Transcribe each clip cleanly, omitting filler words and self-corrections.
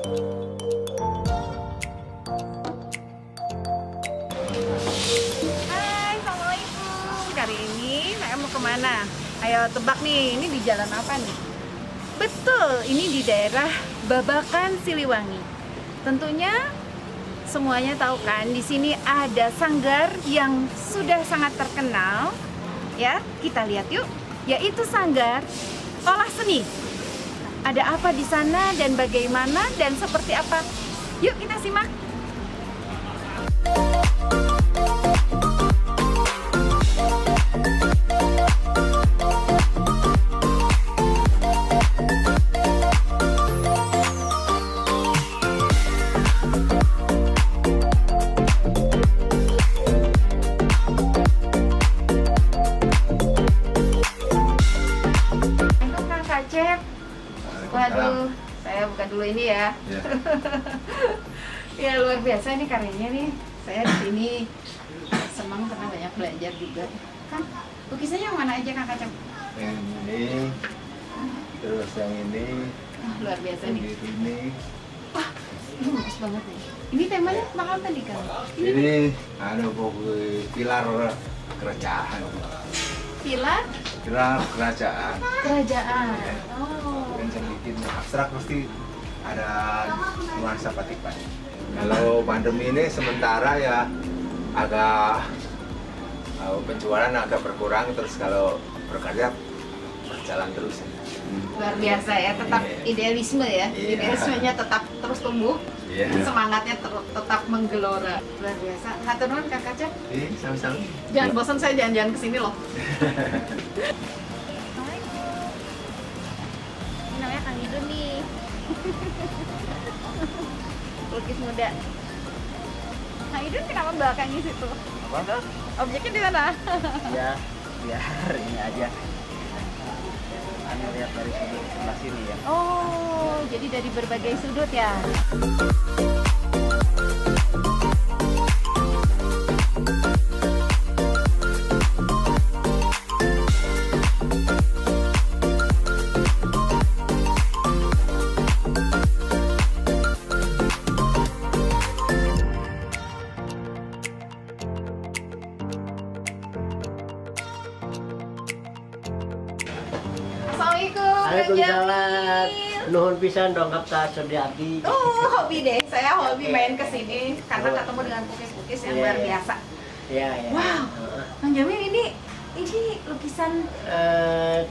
Hai, assalamualaikum. Kali ini saya mau kemana? Ayo tebak nih, ini di jalan apa nih? Betul, ini di daerah Babakan Siliwangi. Tentunya semuanya tahu kan, di sini ada sanggar yang sudah sangat terkenal. Ya, kita lihat yuk, yaitu sanggar olah seni. Ada apa di sana dan bagaimana dan seperti apa? Yuk kita simak. Untuk Kang Kacep. Waduh, saya buka dulu ini ya. Ya. Ya luar biasa nih karyanya nih. Saya di sini senang karena banyak belajar juga. Kan lukisannya yang mana aja Kang Kacep? Yang ini, terus yang ini, Luar biasa yang nih. ini. Wah, ini bagus banget nih. Ini temanya tentang apa nih Kang? Ini ada buku pilar kerajaan. Pilar Pilar kerajaan. kerajaan. Oh. Yang bikin abstrak pasti ada nuansa batik-batik. Kalau pandemi ini sementara ya agak penjualan agak berkurang, terus kalau berkarya berjalan terus. Luar biasa ya, tetap idealisme ya. Iya. Idealismenya tetap terus tumbuh. Iya. Semangatnya tetap menggelora. Luar biasa. Hatur nuhun Kang Kacep. Sama-sama. Jangan bosan, saya jalan-jalan kesini loh. Ini namanya Kang Idun nih. Lukis muda. Kang Idun kenapa belakangnya situ? Apa? Objeknya di mana? Ya, biar ini aja. Anu lihat dari sudut sebelah sini ya. Oh, jadi dari berbagai sudut ya. Assalamualaikum. Kang Waalaikumsalam. Jamil. Nuhun pisan dongkap ka Suryati. Hobi deh, saya hobi main ke sini karena ketemu dengan lukis-lukis yang Iya, luar iya. biasa. Iya, ya. Wow. Kang Jamil ini lukisan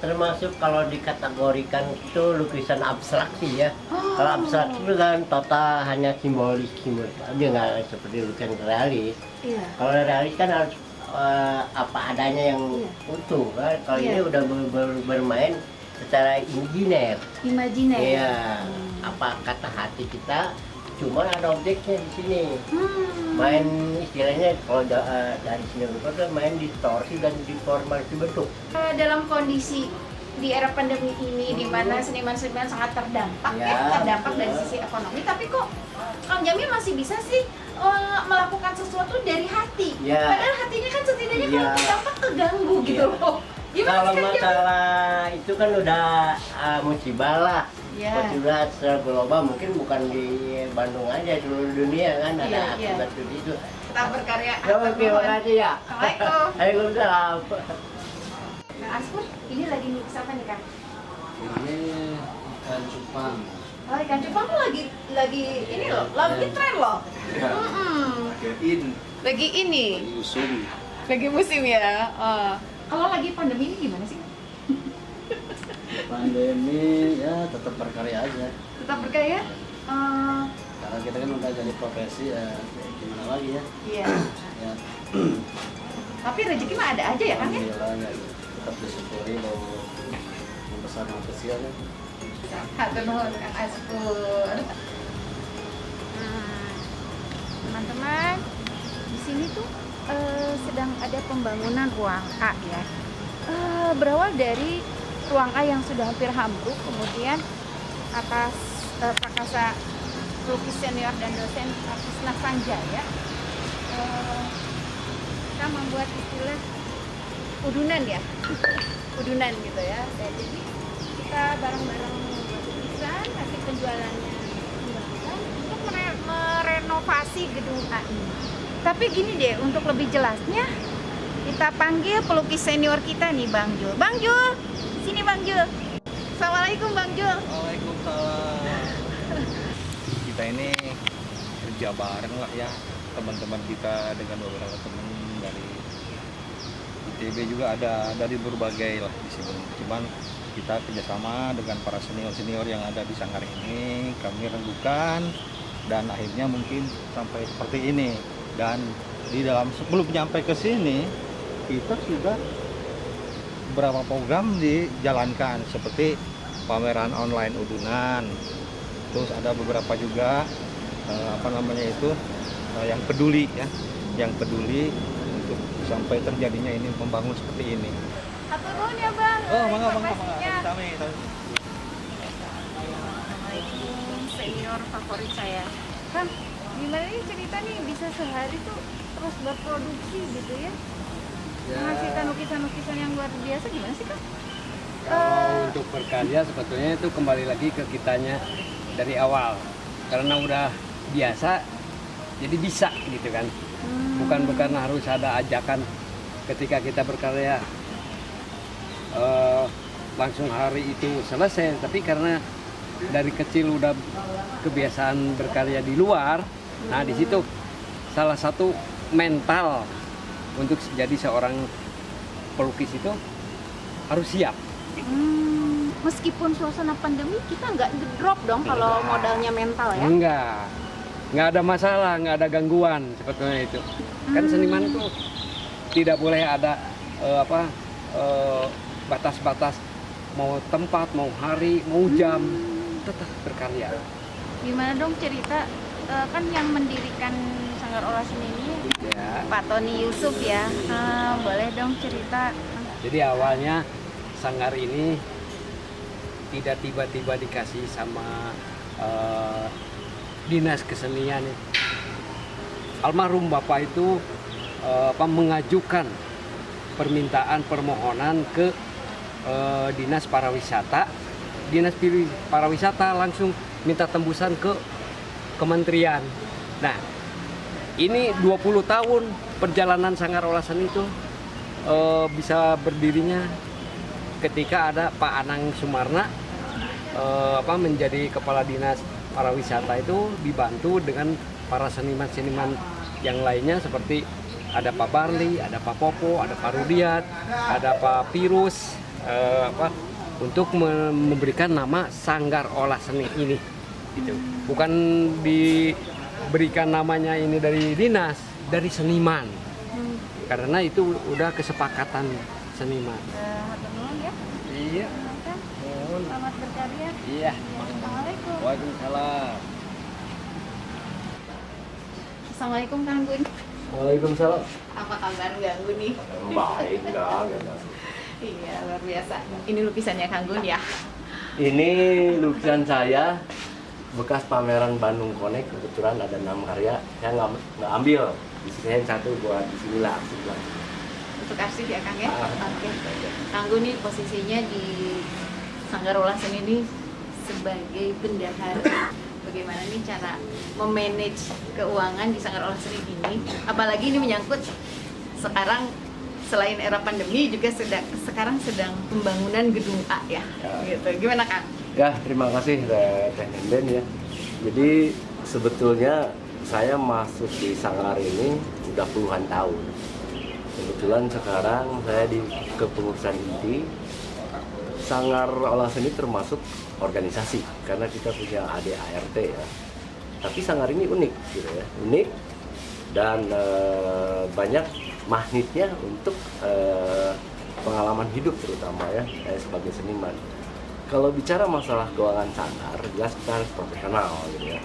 Termasuk kalau dikategorikan itu lukisan abstraksi ya. Oh. Kalau abstrak itu kan total hanya simbolis aja, nggak seperti lukisan realis. iya. Kalau realis kan harus apa adanya yang Iya. utuh kan. Kalau Iya. ini udah bermain secara imajiner. Imajiner. Iya, apa kata hati kita, cuman ada objeknya di sini. Main istilahnya kalau dari sini itu main distorsi dan deformasi bentuk. Dalam kondisi di era pandemi ini di mana seniman-seniman sangat terdampak Ya, terdampak betul. dari sisi ekonomi, tapi kok Kang Jamil masih bisa sih melakukan sesuatu dari hati. Ya. Padahal hatinya kan setidaknya Ya. kalau terdampak keganggu gitu Ya. loh. Gimana Kalau sih Kang Jamil? masalah itu kan udah musibah lah. Ya. Musibah secara global, mungkin bukan di Bandung aja, seluruh dunia kan ada Iya, iya. akibat itu. Kita berkarya. Ya, terima kasih ya. Assalamualaikum. Waalaikumsalam. Kang Aspur, ini lagi ngelukis apa nih Kang? Ini ikan cupang. Oh, ikan cupang tuh lagi ini loh, lagi tren loh. Ya. Mm-mm. In. Lagi ini, Yusum. lagi musim ya. Kalau lagi pandemi ini gimana sih? Pandemi ya tetap berkarya aja. Tetap berkarya? Karena kita kan udah jadi profesi ya gimana lagi ya. Iya. Ya Tapi rezeki mah ada aja ya kan ya? alhamdulillah ya tetap disyukuri bahwa yang besar yang kecil ya. Hatur nuhun Kang Aspur. Teman-teman, di sini tuh sedang ada pembangunan ruang A ya. Berawal dari ruang A yang sudah hampir ambruk, kemudian atas prakasa pelukis senior dan dosen Krisna Sanjaya, kita membuat istilah udunan ya, udunan gitu ya. Jadi kita bareng-bareng membuat lukisan, nanti penjualannya kembalikan, renovasi gedung A ini. Tapi gini deh, untuk lebih jelasnya kita panggil pelukis senior kita nih, Bang Jul. Bang Jul, sini Bang Jul. Assalamualaikum Bang Jul. Waalaikumsalam. Kita ini kerja bareng lah ya, teman-teman kita dengan beberapa teman dari ITB juga ada dari berbagai lah di sini. Cuman kita kerjasama dengan para senior-senior yang ada di Sanggar ini, kami rembukan dan akhirnya mungkin sampai seperti ini. Dan di dalam sebelum nyampe ke sini kita sudah beberapa program dijalankan seperti pameran online udunan, terus ada beberapa juga yang peduli ya, yang peduli untuk sampai terjadinya ini membangun seperti ini. Atur nuhun ya Bang. Oh, mangga. Informasinya. Kami. Assalamualaikum, senior favorit saya. Kang, gimana nih cerita nih bisa sehari tuh terus berproduksi gitu ya? Menghasilkan lukisan-lukisan yang luar biasa, gimana sih Kang? Kalau untuk berkarya sebetulnya itu kembali lagi ke kitanya dari awal, karena udah biasa jadi bisa gitu kan. Bukan harus ada ajakan ketika kita berkarya langsung hari itu selesai, tapi karena dari kecil udah kebiasaan berkarya di luar. Nah di situ salah satu mental untuk jadi seorang pelukis itu harus siap. Meskipun suasana pandemi kita nggak drop dong kalau modalnya mental ya? Nggak ada masalah, nggak ada gangguan sebetulnya itu. Kan seniman itu tidak boleh ada batas-batas, mau tempat, mau hari, mau jam, tetap berkarya. Gimana dong cerita, kan yang mendirikan Sanggar Olah Seni ini Ya. Pak Tony Yusuf ya, boleh dong cerita. Jadi awalnya Sanggar ini tidak tiba-tiba dikasih sama dinas kesenian. Almarhum Bapak itu mengajukan permintaan permohonan ke dinas pariwisata. Dinas pariwisata langsung minta tembusan ke kementerian. Nah, ini 20 tahun perjalanan Sanggar Olah Seni itu bisa berdirinya ketika ada Pak Anang Sumarna menjadi kepala dinas pariwisata, itu dibantu dengan para seniman-seniman yang lainnya seperti ada Pak Barli, ada Pak Popo, ada Pak Rudiat, ada Pak Pirus, untuk memberikan nama Sanggar Olah Seni ini. Gitu. Bukan diberikan namanya ini dari dinas, dari seniman. Karena itu udah kesepakatan seniman. Hatur nuhun ya. Iya. Selamat berkarya. Iya. Assalamualaikum. Waalaikumsalam. Assalamualaikum Kang Gun. Waalaikumsalam. Apa kabar ganggu nih? Baik, enggak. Iya, luar biasa. Ini lukisannya Kang Gun ya. Ini lukisan saya bekas pameran Bandung Connect, kebetulan ada 6 karya. Saya nggak ambil, disisihin satu buat di sini lah. Untuk arsip ya Kang ya? Ah. Oke. Kang Gun nih posisinya di Sanggar Olah Seni ini sebagai bendahara. Bagaimana nih cara memanage keuangan di Sanggar Olah Seni ini? Apalagi ini menyangkut sekarang selain era pandemi juga sekarang sedang pembangunan gedung A ya. Gitu. Gimana Kang? Ya, terima kasih Teh Nenden ya. Jadi sebetulnya saya masuk di Sanggar ini udah puluhan tahun. Kebetulan sekarang saya di kepengurusan inti. Sanggar Olah Seni termasuk organisasi karena kita punya ADART ya. Tapi Sanggar ini unik gitu ya, unik dan banyak magnetnya untuk pengalaman hidup terutama ya, saya sebagai seniman. Kalau bicara masalah keuangan Sanggar, jelas kita harus profesional gitu ya.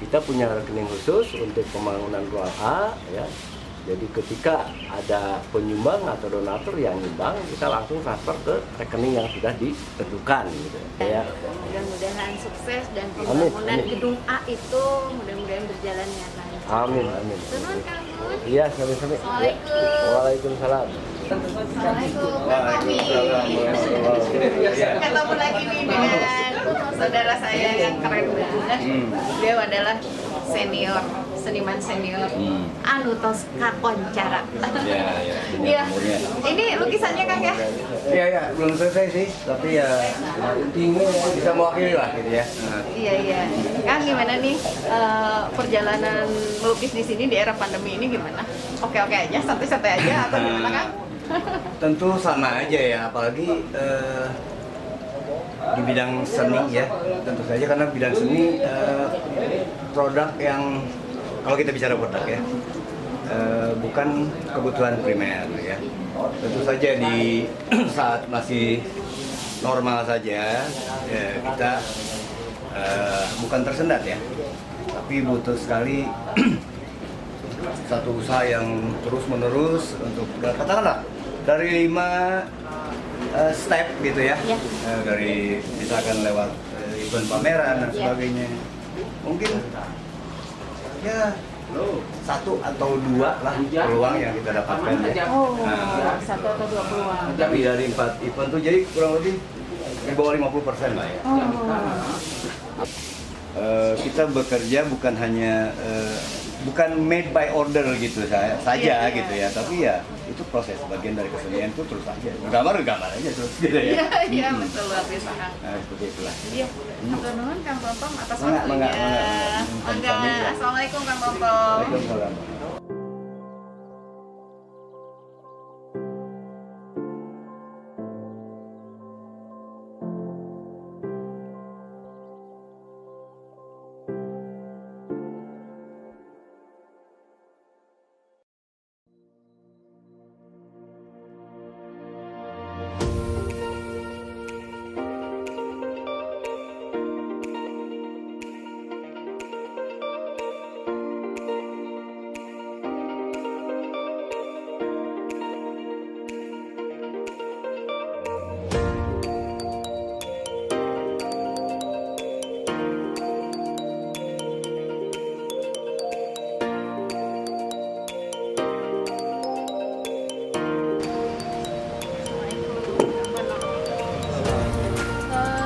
Kita punya rekening khusus untuk pembangunan ruang A ya. Jadi ketika ada penyumbang atau donatur yang nyumbang, kita langsung transfer ke rekening yang sudah ditentukan gitu ya. Mudah-mudahan sukses dan Amin, pembangunan amin. gedung A itu mudah-mudahan berjalan dengan lancar. Amin, amin. Turun Kang Gun. Iya, sami-sami. Ya. Assalamualaikum. Waalaikumsalam. Assalamualaikum Kang Tommy. Ketemu lagi nih dengan saudara saya yang keren banget. Beliau adalah senior seniman senior anu tos kakoncara. Ya, Iya. Ini lukisannya Kang ya? Iya, belum selesai sih, tapi ya intinya bisa mewakili lah gitu ya. Iya. Kang gimana nih perjalanan melukis di sini di era pandemi ini gimana? Oke-oke aja, santai-santai aja atau gimana Kang? Tentu sama aja ya, apalagi di bidang seni ya, tentu saja karena bidang seni produk yang kalau kita bicara produk ya bukan kebutuhan primer ya. Tentu saja di saat masih normal saja ya, kita bukan tersendat ya, tapi butuh sekali satu usaha yang terus menerus untuk katakanlah dari 5 step gitu ya, dari misalkan lewat event pameran dan sebagainya, mungkin ya 1 atau 2 lah peluang yang kita dapatkan ya. Oh, 1 atau 2 peluang. Tapi dari 4 event tuh jadi kurang lebih di bawah 50% lah ya. Kita bekerja bukan hanya bukan made by order gitu saja gitu ya, tapi ya itu proses bagian dari kesenian itu terus aja gambar aja terus gitu ya. Iya betul, luar biasa Kang. Nah, seperti itulah. Iya, hatur nuhun Kang Pompom atas Mangga, waktunya. mangga. Assalamualaikum Kang Pompom. Waalaikumsalam.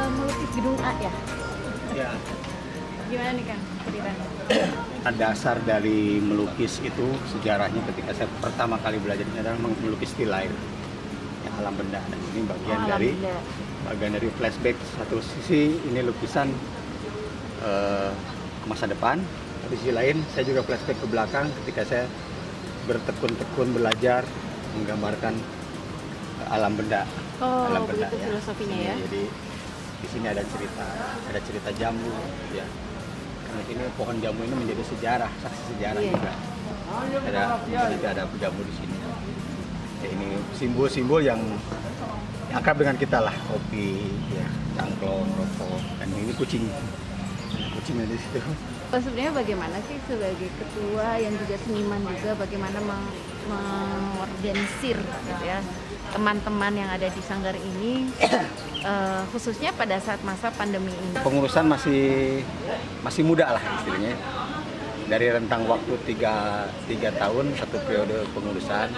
Melukis gedung A ya? Ya, Gimana nih Kang ceritanya? dasar dari melukis itu sejarahnya ketika saya pertama kali belajar ini adalah melukis still life, ya, alam benda. Dan ini bagian dari flashback. Satu sisi ini lukisan masa depan, tapi sisi lain saya juga flashback ke belakang ketika saya bertekun-tekun belajar menggambarkan alam benda. Oh, alam begitu ya. filosofinya ya. Jadi di sini ada cerita jambu ya. Karena ini pohon jambu ini menjadi sejarah, saksi sejarah Iya. juga. Ada jambu di sini. Ya, ini simbol-simbol yang akrab dengan kita lah, kopi, ya, cangklong, rokok, dan ini kucingnya di situ. Sebenarnya bagaimana sih sebagai ketua yang juga seniman juga bagaimana mengorganisir gitu ya teman-teman yang ada di Sanggar ini khususnya pada saat masa pandemi ini. Pengurusan masih muda lah istilahnya. Dari rentang waktu 3 tahun, 1 periode pengurusan,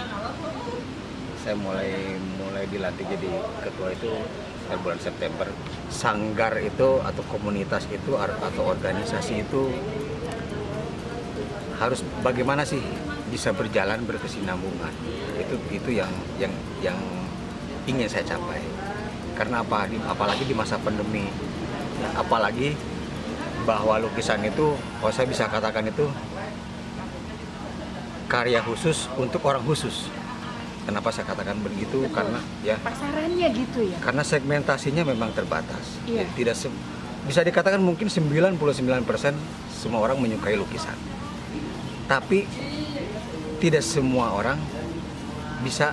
saya mulai dilantik jadi ketua itu bulan September. Sanggar itu atau komunitas itu atau organisasi itu harus bagaimana sih bisa berjalan berkesinambungan. Itu yang ingin saya capai. Karena apalagi di masa pandemi, ya, apalagi bahwa lukisan itu, kalau saya bisa katakan itu karya khusus untuk orang khusus. Kenapa saya katakan begitu? Karena ya Pasarannya gitu ya. karena segmentasinya memang terbatas. Iya. Bisa dikatakan mungkin 99% semua orang menyukai lukisan. Tapi tidak semua orang bisa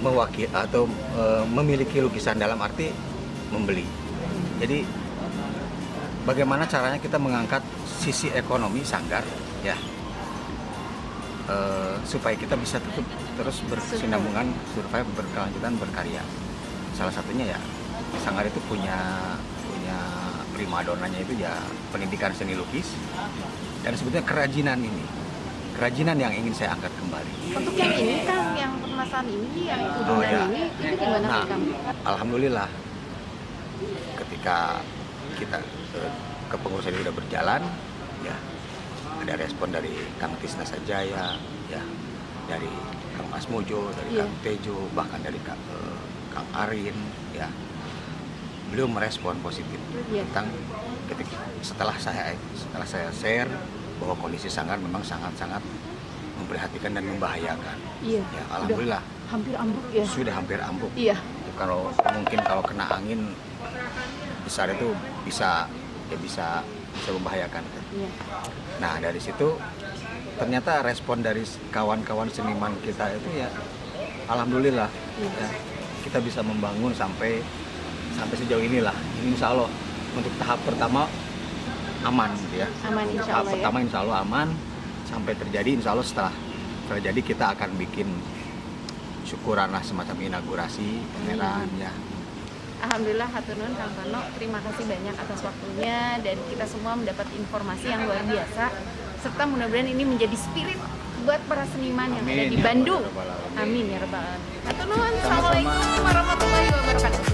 mewakili atau memiliki lukisan dalam arti membeli. Jadi bagaimana caranya kita mengangkat sisi ekonomi Sanggar ya, supaya kita bisa terus berkesinambungan, survive, berkelanjutan, berkarya. Salah satunya ya Sanggar itu punya primadonanya itu ya pendidikan seni lukis, dan sebetulnya kerajinan yang ingin saya angkat kembali. Untuk yang ini Kang, yang permasalahan ini, yang udunan ini, itu gimana Nah, Kang? alhamdulillah ketika kita kepengurusan ini sudah berjalan, ya ada respon dari Kang Tisna Sajaya, ya, dari Kang Mas Mojo, dari Iya. Kang Tejo, bahkan dari Kang Arin, ya. Beliau merespon positif Iya. tentang setelah saya share bahwa kondisi sanggar memang sangat-sangat memprihatinkan dan membahayakan. Iya. Ya, alhamdulillah Hampir ambruk ya. sudah hampir ambruk. Iya. Kalau mungkin kalau kena angin besar itu bisa membahayakan. Iya. Nah, dari situ ternyata respon dari kawan-kawan seniman kita itu ya alhamdulillah, ya, kita bisa membangun sampai sejauh inilah. Insya Allah untuk tahap pertama aman gitu ya. Aman insya Tahap Allah ya. pertama insya Allah aman, sampai terjadi insya Allah setelah terjadi kita akan bikin syukuran lah, semacam inaugurasi pameran ya. Alhamdulillah hatur nuhun Kang Tono, terima kasih banyak atas waktunya dan kita semua mendapat informasi yang luar biasa serta mudah-mudahan ini menjadi spirit buat para seniman yang ada Amin, di ya Bandung. Rabbal Alamin. Amin ya rabbal alamin. Hatur nuhun. Assalamualaikum warahmatullahi wabarakatuh.